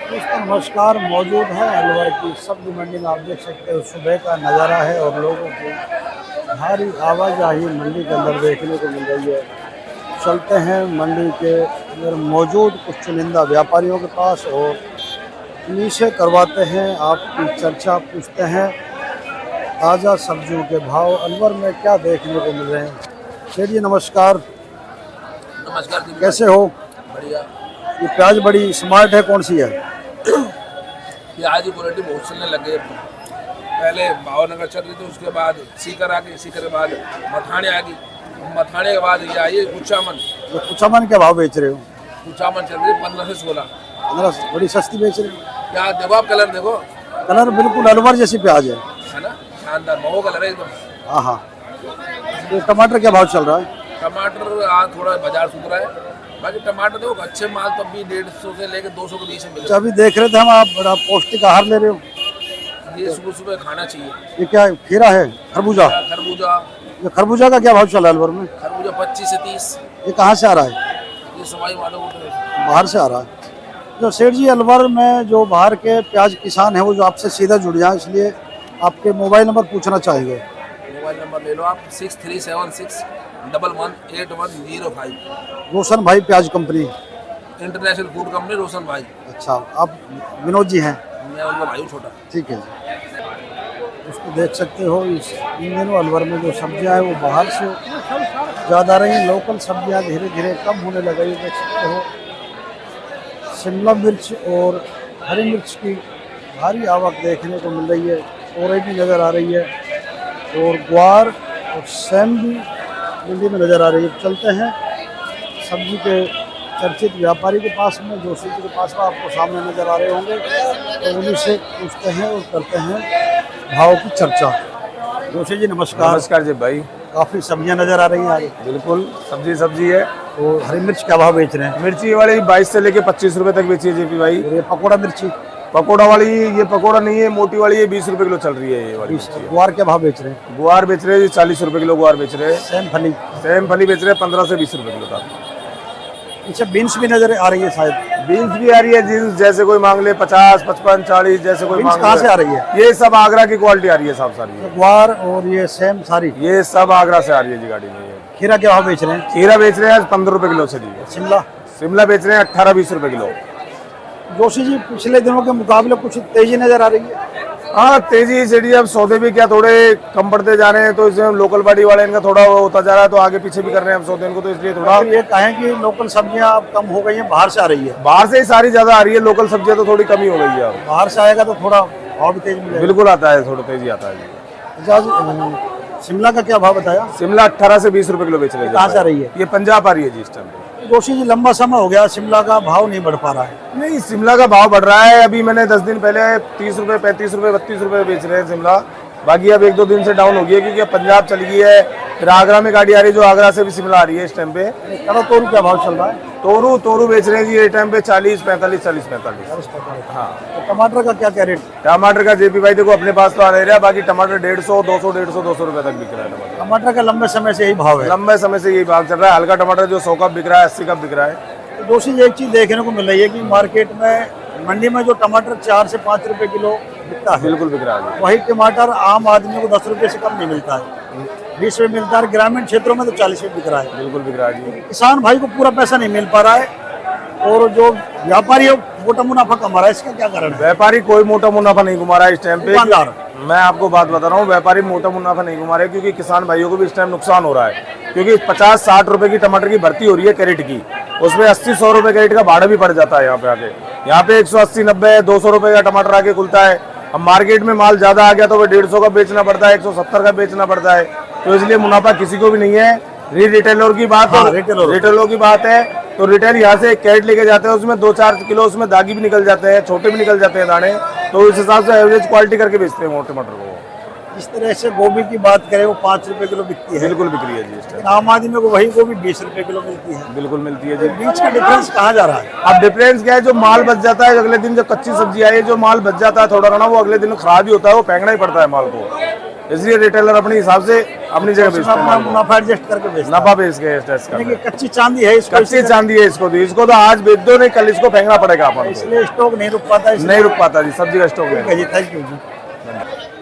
दोस्तों नमस्कार। मौजूद है अलवर की सब्जी मंडी में। आप देख सकते हो सुबह का नज़ारा है और लोगों की भारी आवाजाही मंडी के अंदर देखने को मिल रही है। चलते हैं मंडी के अंदर मौजूद कुछ चुनिंदा व्यापारियों के पास और इन्हीं से करवाते हैं आपकी चर्चा, पूछते हैं ताज़ा सब्जियों के भाव अलवर में क्या देखने को मिल रहे हैं। शेर जी नमस्कार। नमस्कार जी। कैसे हो? बढ़िया। ये प्याज बड़ी स्मार्ट है, कौन सी है? प्याज की क्वालिटी बहुत चलने लग गई। पहले भावनगर चल रही थी, उसके बाद सीकर आ गई, सीकर के बाद मथाने आ गई, मथाने के बाद ये आई कुचामन। ये कुचामन क्या भाव बेच रहे हो? कुचामन चल रही है 15 से 16। 15 बड़ी सस्ती बेच रहे हो। प्याज देखो, आप कलर देखो, कलर बिल्कुल अलवर जैसी प्याज है ना, शानदार महो कलर है एकदम। हाँ हाँ। ये टमाटर क्या भाव चल रहा है? टमाटर आज थोड़ा बाजार सुधरा है, बाकी टमाटर देखो अच्छे माल तब भी 150 से लेकर 200 के बीच में मिले। अभी देख रहे थे हम, आप बड़ा पौष्टिक आहार ले रहे हो। ये सुबह सुबह खाना चाहिए। ये क्या है? खीरा है? खरबूजा? खरबूजा। ये खरबूजा का क्या भाव चला है अलवर में? खरबूजा 25 से 30। ये कहाँ से आ रहा है? ये सवाई माधोपुर बाहर से आ रहा है। जो सेठ जी अलवर में जो बाहर के प्याज किसान हैं वो जो आपसे सीधा जुड़ जाए, इसलिए आपके मोबाइल नंबर पूछना चाहेंगे। मोबाइल नंबर ले लो आप 6376118105। रोशन भाई प्याज कंपनी, इंटरनेशनल फूड कंपनी रोशन भाई। अच्छा, आप विनोद जी हैं? मैं उनका भाई हूँ छोटा। ठीक है जी। उसको देख सकते हो इन दिनों अलवर में जो सब्जियां हैं वो बाहर से ज़्यादा आ रही हैं। लोकल सब्जियां धीरे धीरे कम होने लग गई। देख सकते हो शिमला मिर्च और हरी मिर्च की भारी आवक देखने को मिल रही है। तोरई भी नज़र आ रही है और ग्वार और सेम भी मंडी में नज़र आ रही है। चलते हैं सब्जी के चर्चित व्यापारी के पास में, जोशी जी के पास में, आपको सामने नज़र आ रहे होंगे, तो उन्हीं से पूछते हैं और करते हैं भाव की चर्चा। जोशी जी नमस्कार। नमस्कार जी भाई। काफ़ी सब्जियां नज़र आ रही हैं आज। बिल्कुल सब्जी है। तो हरी मिर्च क्या भाव बेच रहे हैं? मिर्ची वाली 22 से लेके 25 रुपए तक बेची है जेपी भाई। और ये पकौड़ा मिर्ची? पकोड़ा वाली, ये पकोड़ा नहीं है, मोटी वाली, ये 20 रुपए किलो चल रही है। ये वाली गुआर क्या भाव बेच रहे हैं? गुआर बेच रहे हैं 40 रुपए किलो गुआर बेच रहे हैं। सेम फली? सेम फली बेच रहे हैं 15 से 20 रुपए किलो तक। अच्छा, बीन्स भी नज़र आ रही है शायद? बीन्स भी आ रही है, जीन्स जैसे कोई मांग ले 50, 55, 40 जैसे कोई मांग ले। कहाँ से आ रही है? ये सब आगरा की क्वालिटी आ रही है सब सारी। गुआर और ये सेम सारी? ये सब आगरा से आ रही है जी गाड़ी में। खीरा क्या भाव बेच रहे हैं? खीरा बेच रहे हैं 15 रुपए किलो से। शिमला? शिमला बेच रहे हैं 18-20 रुपए किलो। जोशी जी पिछले दिनों के मुकाबले कुछ तेजी नजर आ रही है? हाँ, तेजी सीढ़ी। अब सौदे भी क्या थोड़े कम पड़ते जा रहे हैं, तो इसमें लोकल बाड़ी वाले इनका थोड़ा होता जा रहा है, तो आगे पीछे भी कर रहे हैं हम सौदे इनको, तो इसलिए थोड़ा ये कहें कि लोकल सब्जियां अब कम हो गई हैं, बाहर से आ रही है? बाहर से ही सारी ज्यादा आ रही है, लोकल सब्जियां तो थोड़ी कमी हो गई है। अब बाहर से आएगा तो थोड़ा भाव भी तेज मिलेगा? बिल्कुल आता है, थोड़ा तेजी आता है। शिमला का क्या भाव बताया? शिमला 18 से 20 रुपए किलो बेच रहे हैं। कहाँ से आ रही है? ये पंजाब आ रही है जी इस टाइम पे। जोशी जी लंबा समय हो गया, शिमला का भाव नहीं बढ़ पा रहा है। नहीं, शिमला का भाव बढ़ रहा है। अभी मैंने 10 दिन पहले 30 रुपए, 35 रुपए, 32 रुपए बेच रहे हैं शिमला। बाकी अब 1-2 दिन से डाउन हो गई है, क्योंकि अब पंजाब चली गई है। फिर आगरा में गाड़ी आ रही है, जो आगरा से भी शिमला आ रही है इस टाइम पे। तोरू क्या भाव चल रहा है? तोरू बेच रहे हैं जी इस टाइम पे 40-45, 40-45। हाँ। तो टमाटर का क्या रेट? टमाटर का जेपी भाई देखो अपने पास तो आ रहा है, बाकी टमाटर 150, 200, 150, 200 रुपए तक बिक रहा है। टमाटर का लंबे समय से यही भाव है? लंबे समय से यही भाव चल रहा है। हल्का टमाटर जो 100 का बिक रहा है, 80 का बिक रहा है। दोषी एक चीज देखने को मिल रही है कि मार्केट में, मंडी में जो टमाटर 4 से 5 रुपए किलो बिकता है, बिल्कुल बिक रहा है। वही टमाटर आम आदमी को 10 रुपए से कम नहीं मिलता है, 20 रुपए मिलता है। ग्रामीण क्षेत्रों में तो 40 रुपए बिक रहा है। बिल्कुल बिक रहा है जी। किसान भाई को पूरा पैसा नहीं मिल पा रहा है और जो व्यापारी है मोटा मुनाफा कमा रहा है। इसका क्या कारण है? व्यापारी कोई मोटा मुनाफा नहीं घुमा रहा है इस टाइम पे। दुकानदार, मैं आपको बात बता रहा हूँ, व्यापारी मोटा मुनाफा नहीं घुमा रहे, क्योंकि किसान भाइयों को भी इस टाइम नुकसान हो रहा है। क्योंकि 50-60 रुपए की टमाटर की भर्ती हो रही है कैरेट की, उसमें 80-100 रुपए कैरेट का भाड़ा भी पड़ जाता है। यहाँ पे आके, यहाँ पे 180-90, 200 रुपए का टमाटर आके खुलता है। अब मार्केट में माल ज्यादा आ गया तो वो 150 का बेचना पड़ता है, 170 का बेचना पड़ता है, तो इसलिए मुनाफा किसी को भी नहीं है। रिटेलर की बात है, रिटेलरों की बात है, तो रिटेल यहाँ से एक कैरेट लेके जाते हैं, उसमें 2-4 किलो उसमें दागी भी निकल जाते हैं, छोटे भी निकल जाते हैं दाने, तो इस हिसाब से एवरेज क्वालिटी करके बेचते हैं टमाटर को। इस तरह से गोभी की बात करें वो 5 रुपए किलो बिकती है। बिल्कुल बिक्री है जी इस टाइम। आम आदमी को वही गोभी 20 रुपए किलो मिलती है। बिल्कुल मिलती है जी। बीच का डिफरेंस कहाँ जा रहा है? अब डिफरेंस क्या है, जो माल बच जाता है अगले दिन, जब कच्ची सब्जी आई है, जो माल बच जाता है थोड़ा घना, वो अगले दिन खराब ही होता है, वो फेंकना ही पड़ता है माल को। इसलिए रिटेलर अपने हिसाब से अपनी जगह बेचते हैं अपना माल को। मुनाफा एडजस्ट करके बेचता नफा बेच के टेस्ट है। करते यानी हैं। कि कच्ची चांदी है इसको, कच्ची चांदी है इसको तो आज बेच दो, नहीं कल इसको फेंकना पड़ेगा अपन को। इसलिए स्टॉक नहीं रुक पाता, इसलिए नहीं रुक पाता जी, सब्जी का स्टॉक ठीक है। है जी, थैंक यू जी।